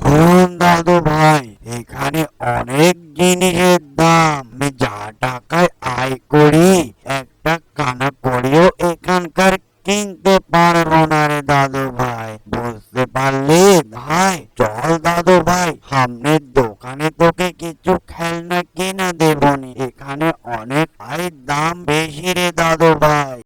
শুনুন দাদু ভাই, এখানে অনেক জিনিসের দাম। আমি যা টাকায় আয় করি একটা কানা করেও এখানকার কিনতে পারবো না রে দাদু ভাই। বুঝতে পারলি ভাই? চল দাদু ভাই, সামনের দোকানে তোকে কিছু খেলনা কিনে দেবনি। এখানে অনেক দাম বেশি রে দাদু ভাই।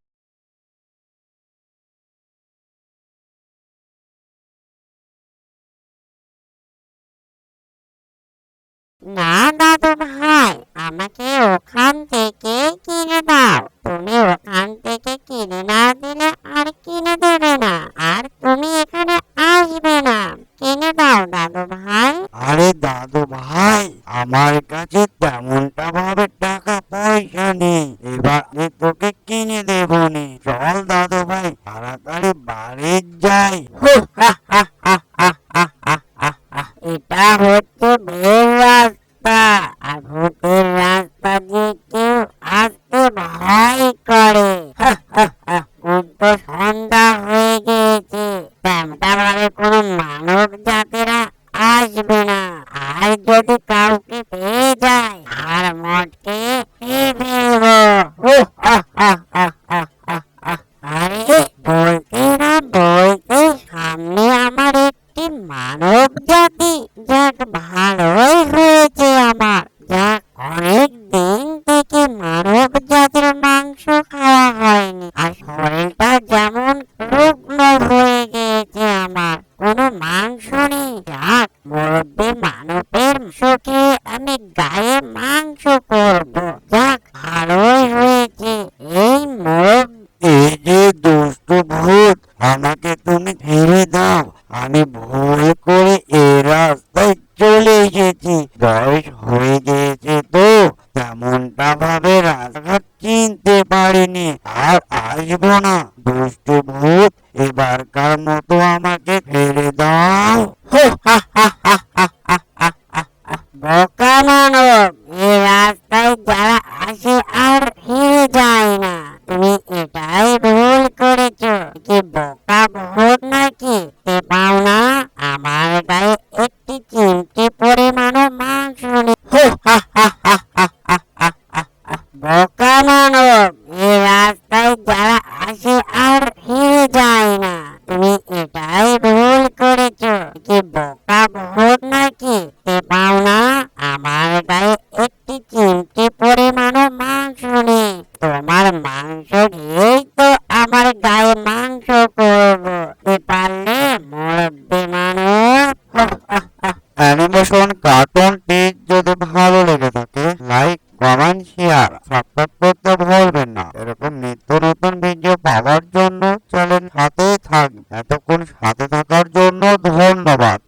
না দাদু ভাই, আমাকে ওখান থেকে কিনে দাও। তুমি ওখান থেকে কিনে না দিলে আর কিনে দেবে না, আর তুমি এখানে আসবে না। কিনে দাও দাদু ভাই। আরে দাদু ভাই, আমার কাছে তেমনটা ভাবে টাকা পয়সা নেই। এবার আমি তোকে কিনে দেবনি। চল দাদু ভাই, তাড়াতাড়ি বাড়ি যাই। এটা হচ্ছে ভুল রাস্তা, আর ভূতের রাস্তা দিয়ে কেউ আসতে ভয় করে। তো সন্ধ্যা হয়ে গিয়েছে, তেমটা ভাবে কোনো মানব জাতিরা আসবে না। আর যদি কাউকে পেয়ে যায় আর মটকে খেয়ে ফেলবো। আরে বলতে না বলতে সামনে আমার একটি মানব জাতি। যাক ভালোই হয়েছে আমার, যাক অনেক দিন থেকে মানব জাতির মাংস খাওয়া হয়নি, আর শরীরটা যেমন রুগ্ন হয়ে গিয়েছে আমার, কোনো মাংস নেই। যাক মুরব্বী মানবের মাংস খেয়ে আমি গায়ে মাংস করবো। যাক ভালোই হয়েছে এই মুরব্বী। এই যে দুষ্টু ভূত, আমাকে তুমি ছেড়ে দাও। আমি ভুল করে এই রাস্তায় চলে এসেছি। বয়স হয়ে গিয়েছে তো, তেমনটা ভাবে রাস্তাঘাট চিনতে পারিনি। আর আসবো না। দুষ্টু ভূত, এবারকার মতো আমাকে ছেড়ে দাও। বোকা মানব, এই রাস্তায় যারা আসে আর ফিরে যায় না। তুমি এটাই ভুল করেছো। কি বোকা ভূত নাকি? তে পাও না আমার গায়ে একটি চিমটি পরিমাণও মাংস নেই। বোকা মানব, এই রাস্তায় যারা আসে আর ফিরে যায় না। তুমি এটাই ভুল করেছো। কি বোকা ভূত নাকি? তে পাও না আমার গায়ে একটি চিমটি পরিমাণও মাংস নেই। তোমার মাংস দিয়েই তো আমার গায়ে মাংস করবো। তে পারলে মুরব্বী মানুষ। অ্যানিমেশন কার্টুনটি যদি ভালো লেগে থাকে, লাইক কমেন্ট শেয়ার সাবস্ক্রাইব করতে ভুলবেন না। এরকম নিত্য নতুন ভিডিও পাওয়ার জন্য চ্যানেল সাথে থাকবেন। এতক্ষণ সাথে থাকার জন্য ধন্যবাদ।